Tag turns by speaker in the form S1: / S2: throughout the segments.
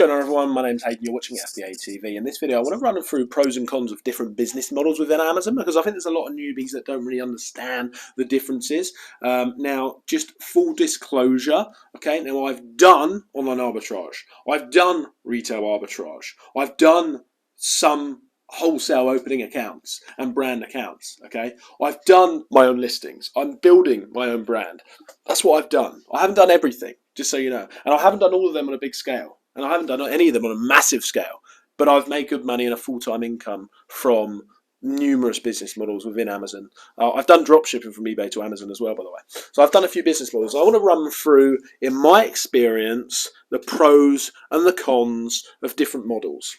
S1: Hello everyone, my name's Hayden, you're watching FBA TV. In this video I want to run through pros and cons of different business models within Amazon, because I think there's a lot of newbies that don't really understand the differences. Now, just full disclosure, okay, now I've done online arbitrage, I've done retail arbitrage, I've done some wholesale opening accounts and brand accounts, okay? I've done my own listings, I'm building my own brand. That's what I've done. I haven't done everything, just so you know, and I haven't done all of them on a big scale. And I haven't done any of them on a massive scale, but I've made good money and a full-time income from numerous business models within Amazon. I've done dropshipping from eBay to Amazon as well, by the way. So I've done a few business models. I want to run through, in my experience, the pros and the cons of different models.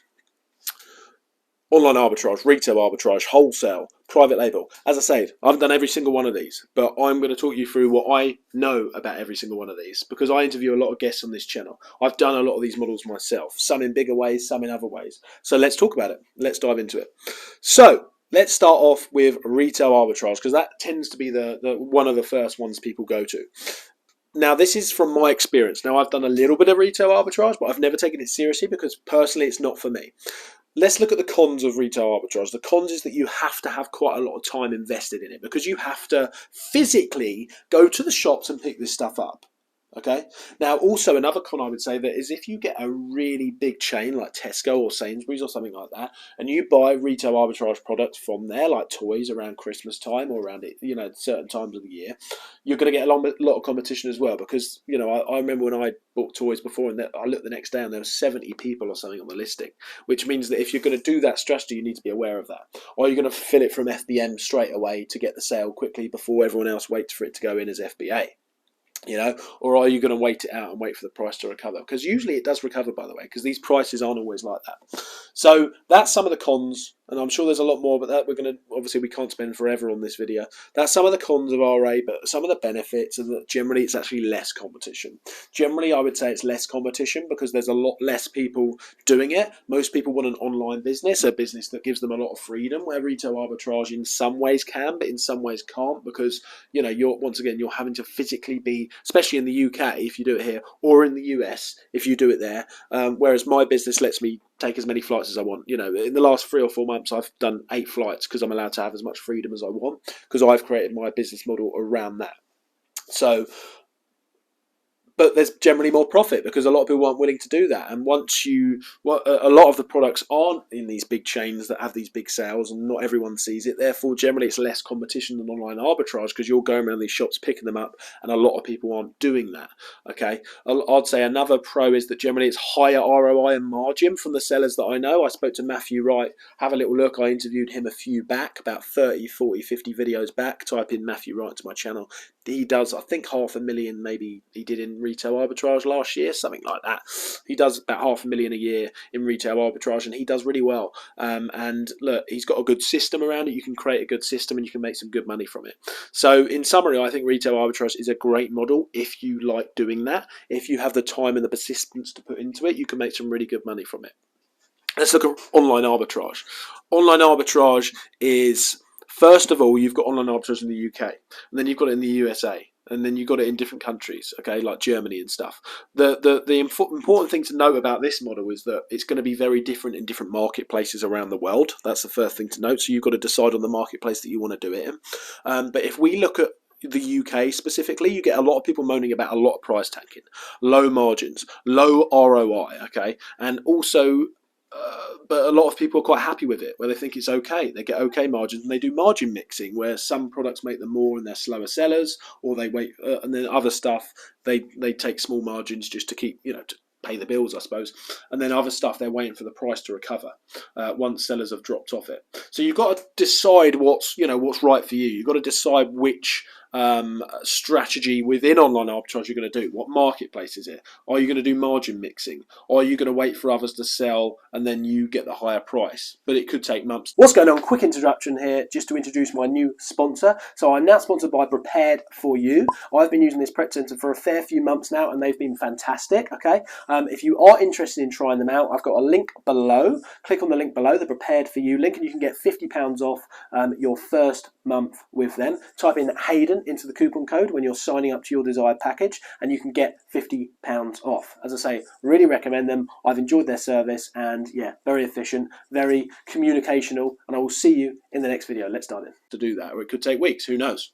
S1: Online arbitrage, retail arbitrage, wholesale, private label. As I said, I haven't done every single one of these, but I'm going to talk you through what I know about every single one of these, because I interview a lot of guests on this channel. I've done a lot of these models myself, some in bigger ways, some in other ways. So let's talk about it. Let's dive into it. So let's start off with retail arbitrage, because that tends to be the one of the first ones people go to. Now, this is from my experience. Now, I've done a little bit of retail arbitrage, but I've never taken it seriously because personally it's not for me. Let's look at the cons of retail arbitrage. The cons is that you have to have quite a lot of time invested in it, because you have to physically go to the shops and pick this stuff up. Okay. Now, also another con I would say that is if you get a really big chain like Tesco or Sainsbury's or something like that, and you buy retail arbitrage products from there, like toys around Christmas time or around it, certain times of the year, you're going to get a lot of competition as well. Because I remember when I bought toys before, and I looked the next day and there were 70 people or something on the listing, which means that if you're going to do that strategy, you need to be aware of that. Or you're going to fill it from FBM straight away to get the sale quickly before everyone else waits for it to go in as FBA. Or are you going to wait it out and wait for the price to recover? Because usually it does recover, by the way, because these prices aren't always like that. So that's some of the cons, and I'm sure there's a lot more, but that we can't spend forever on this video. That's some of the cons of RA, but some of the benefits are that generally it's actually less competition. Generally, I would say it's less competition because there's a lot less people doing it. Most people want an online business, a business that gives them a lot of freedom, where retail arbitrage in some ways can, but in some ways can't, because you're having to physically be, especially in the UK if you do it here, or in the US if you do it there, whereas my business lets me take as many flights as I want. In the last 3 or 4 months I've done 8 flights because I'm allowed to have as much freedom as I want, because I've created my business model around that. But there's generally more profit because a lot of people aren't willing to do that. And a lot of the products aren't in these big chains that have these big sales, and not everyone sees it. Therefore, generally, it's less competition than online arbitrage because you're going around these shops picking them up, and a lot of people aren't doing that. Okay, I'd say another pro is that generally it's higher ROI and margin from the sellers that I know. I spoke to Matthew Wright. Have a little look. I interviewed him a few back, about 30, 40, 50 videos back. Type in Matthew Wright to my channel. He does, I think, 500,000 maybe he did in retail arbitrage last year, something like that. He does about 500,000 a year in retail arbitrage, and he does really well. And look, he's got a good system around it. You can create a good system and you can make some good money from it. So in summary, I think retail arbitrage is a great model if you like doing that. If you have the time and the persistence to put into it, you can make some really good money from it. Let's look at online arbitrage. Online arbitrage is, first of all, you've got online arbitrage in the UK, and then you've got it in the USA, and then you've got it in different countries, okay, like Germany and stuff. The important thing to note about this model is that it's going to be very different in different marketplaces around the world. That's the first thing to note. So you've got to decide on the marketplace that you want to do it in. But if we look at the UK specifically, you get a lot of people moaning about a lot of price tanking, low margins, low ROI, okay, and also but a lot of people are quite happy with it, where they think it's okay. They get okay margins, and they do margin mixing, where some products make them more and they're slower sellers, or they wait, and then other stuff they take small margins just to keep, to pay the bills, I suppose. And then other stuff they're waiting for the price to recover once sellers have dropped off it. So you've got to decide what's right for you. You've got to decide which strategy within online arbitrage you're going to do. What marketplace is it? Are you going to do margin mixing? Or are you going to wait for others to sell and then you get the higher price? But it could take months. What's going on? Quick introduction here, just to introduce my new sponsor. So I'm now sponsored by Prepared For You. I've been using this prep center for a fair few months now, and they've been fantastic. Okay, if you are interested in trying them out, I've got a link below. Click on the link below, the Prepared For You link, and you can get £50 off your first month with them. Type in Hayden into the coupon code when you're signing up to your desired package, and you can get £50 off. As I say, really recommend them. I've enjoyed their service, and yeah, very efficient, very communicational, and I will see you in the next video. Let's dive in. To do that, or it could take weeks, who knows?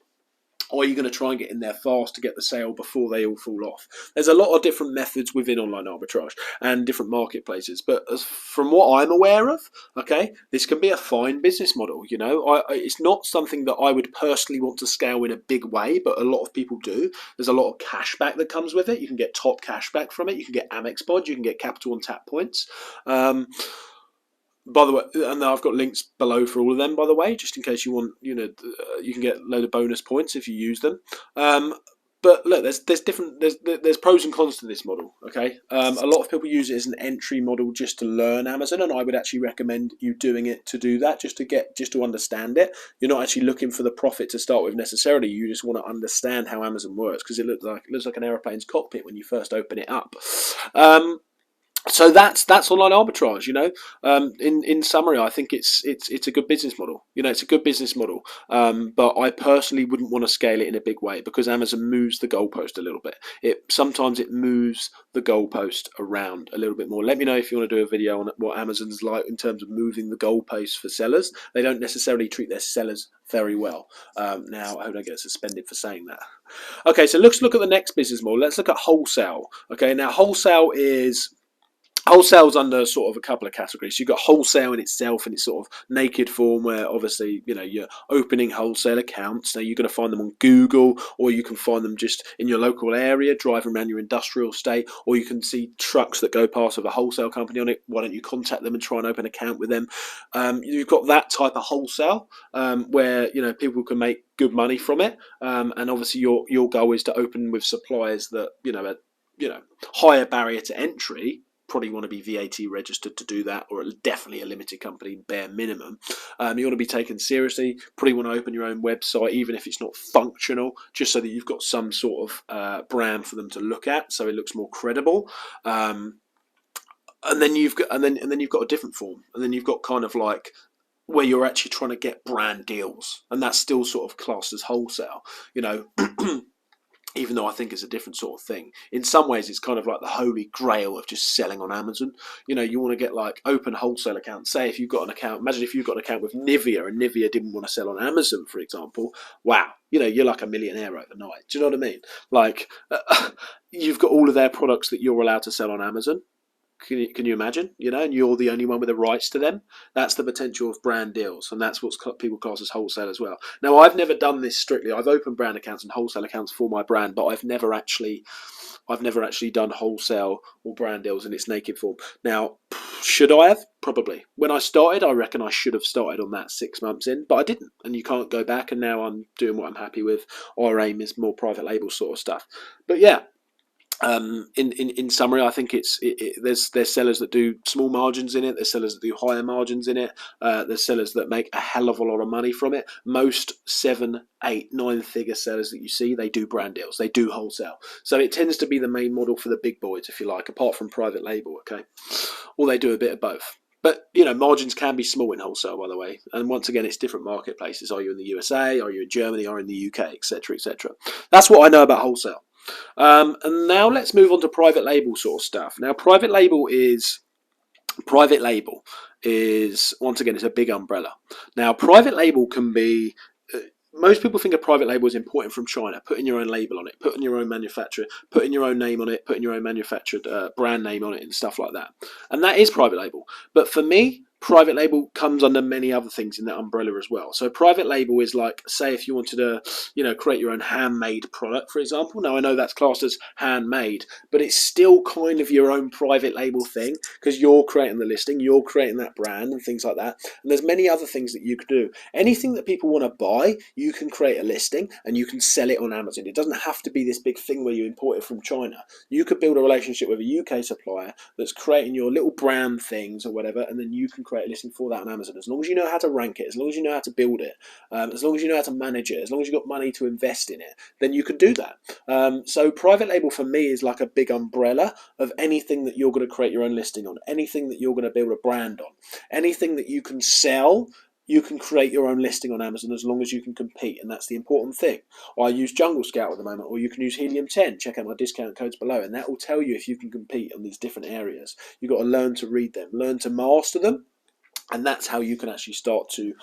S1: Or are you going to try and get in there fast to get the sale before they all fall off? There's a lot of different methods within online arbitrage and different marketplaces. But from what I'm aware of, okay, this can be a fine business model. You know, it's not something that I would personally want to scale in a big way, but a lot of people do. There's a lot of cashback that comes with it. You can get top cashback from it. You can get Amex pods. You can get capital on tap points. By the way, and I've got links below for all of them, by the way, just in case you want, you know, you can get a load of bonus points if you use them. But look, there's pros and cons to this model. Okay, a lot of people use it as an entry model just to learn Amazon, and I would actually recommend you doing it to do that, just to understand it. You're not actually looking for the profit to start with necessarily. You just want to understand how Amazon works, because it looks like an airplane's cockpit when you first open it up. So that's online arbitrage. You know, in summary, I think it's a good business model. You know, it's a good business model. But I personally wouldn't want to scale it in a big way, because Amazon moves the goalpost a little bit. Sometimes it moves the goalpost around a little bit more. Let me know if you want to do a video on what Amazon's like in terms of moving the goalpost for sellers. They don't necessarily treat their sellers very well. Now, I hope I don't get suspended for saying that. Okay, so let's look at the next business model. Let's look at wholesale. Okay, now wholesale's under sort of a couple of categories. You've got wholesale in itself in its sort of naked form, where obviously, you know, you're opening wholesale accounts. Now, you're going to find them on Google, or you can find them just in your local area, driving around your industrial estate, or you can see trucks that go past with a wholesale company on it. Why don't you contact them and try and open an account with them? You've got that type of wholesale where, you know, people can make good money from it, and obviously your goal is to open with suppliers that, you know, higher barrier to entry. Probably want to be VAT registered to do that, or definitely a limited company bare minimum. You want to be taken seriously. Probably want to open your own website, even if it's not functional, just so that you've got some sort of brand for them to look at, so it looks more credible. And then you've got a different form, and then you've got kind of like where you're actually trying to get brand deals, and that's still sort of classed as wholesale. You know. Even though I think it's a different sort of thing. In some ways, it's kind of like the holy grail of just selling on Amazon. You know, you want to get like open wholesale accounts. Say if you've got an account, imagine if you've got an account with Nivea, and Nivea didn't want to sell on Amazon, for example. Wow, you know, you're like a millionaire overnight. Do you know what I mean? Like, you've got all of their products that you're allowed to sell on Amazon. Can you imagine? You know, and you're the only one with the rights to them. That's the potential of brand deals, and that's what people class as wholesale as well. Now, I've never done this strictly. I've opened brand accounts and wholesale accounts for my brand, but I've never actually done wholesale or brand deals in its naked form. Now, should I have? Probably. When I started, I reckon I should have started on that 6 months in, but I didn't, and you can't go back. And now I'm doing what I'm happy with. Our aim is more private label sort of stuff. But yeah. In summary, I think there's sellers that do small margins in it. There's sellers that do higher margins in it. There's sellers that make a hell of a lot of money from it. Most 7, 8, 9-figure sellers that you see, they do brand deals. They do wholesale. So it tends to be the main model for the big boys, if you like, apart from private label. Okay, or they do a bit of both. But, you know, margins can be small in wholesale, by the way. And once again, it's different marketplaces. Are you in the USA? Are you in Germany? Are you in the UK? Etc. Etc. That's what I know about wholesale. And now let's move on to private label sort of stuff. Now, private label is once again, it's a big umbrella. Now, private label can be. Most people think a private label is importing from China, putting your own label on it, putting your own manufacturer, putting your own name on it, putting your own manufactured brand name on it, and stuff like that. And that is private label. But for me, private label comes under many other things in that umbrella as well. So private label is like, say, if you wanted to, you know, create your own handmade product, for example. Now, I know that's classed as handmade, but it's still kind of your own private label thing, because you're creating the listing, you're creating that brand and things like that. And there's many other things that you could do. Anything that people want to buy, you can create a listing and you can sell it on Amazon. It doesn't have to be this big thing where you import it from China. You could build a relationship with a UK supplier that's creating your little brand things or whatever, and then you can create a listing for that on Amazon. As long as you know how to rank it, as long as you know how to build it, as long as you know how to manage it, as long as you've got money to invest in it, then you could do that. So private label for me is like a big umbrella of anything that you're going to create your own listing on, anything that you're going to build a brand on, anything that you can sell you can create your own listing on Amazon as long as you can compete, and that's the important thing. I use Jungle Scout at the moment, or you can use Helium 10. Check out my discount codes below, and that will tell you if you can compete on these different areas. You've got to learn to read them, learn to master them, and that's how you can actually start to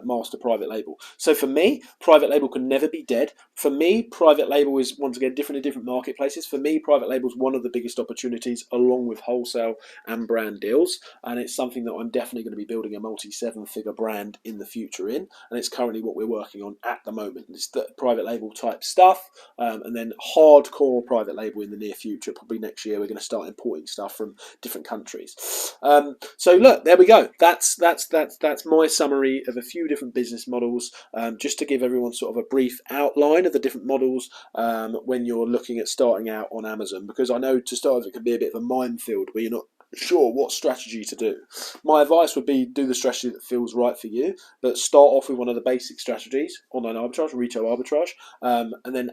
S1: master private label. So for me, private label can never be dead. For me, private label is, once again, different in different marketplaces. For me, private label is one of the biggest opportunities, along with wholesale and brand deals. And it's something that I'm definitely going to be building a multi-7-figure brand in the future in. And it's currently what we're working on at the moment. It's the private label type stuff, and then hardcore private label in the near future. Probably next year, we're going to start importing stuff from different countries. So look, there we go. That's my summary of a few different business models, just to give everyone sort of a brief outline of the different models when you're looking at starting out on Amazon, because I know to start with it can be a bit of a minefield where you're not sure what strategy to do. My advice would be do the strategy that feels right for you, but start off with one of the basic strategies, online arbitrage, retail arbitrage, and then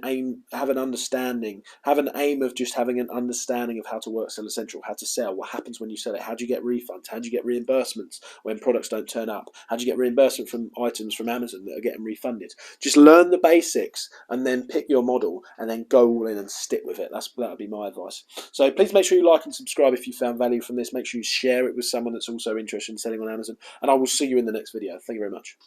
S1: have an aim of just having an understanding of how to work Seller Central, how to sell, what happens when you sell it, how do you get refunds, how do you get reimbursements when products don't turn up, how do you get reimbursement from items from Amazon that are getting refunded. Just learn the basics and then pick your model and then go all in and stick with it. That would be my advice. So please make sure you like and subscribe if you found value from this. Make sure you share it with someone that's also interested in selling on Amazon, and I will see you in the next video. Thank you very much.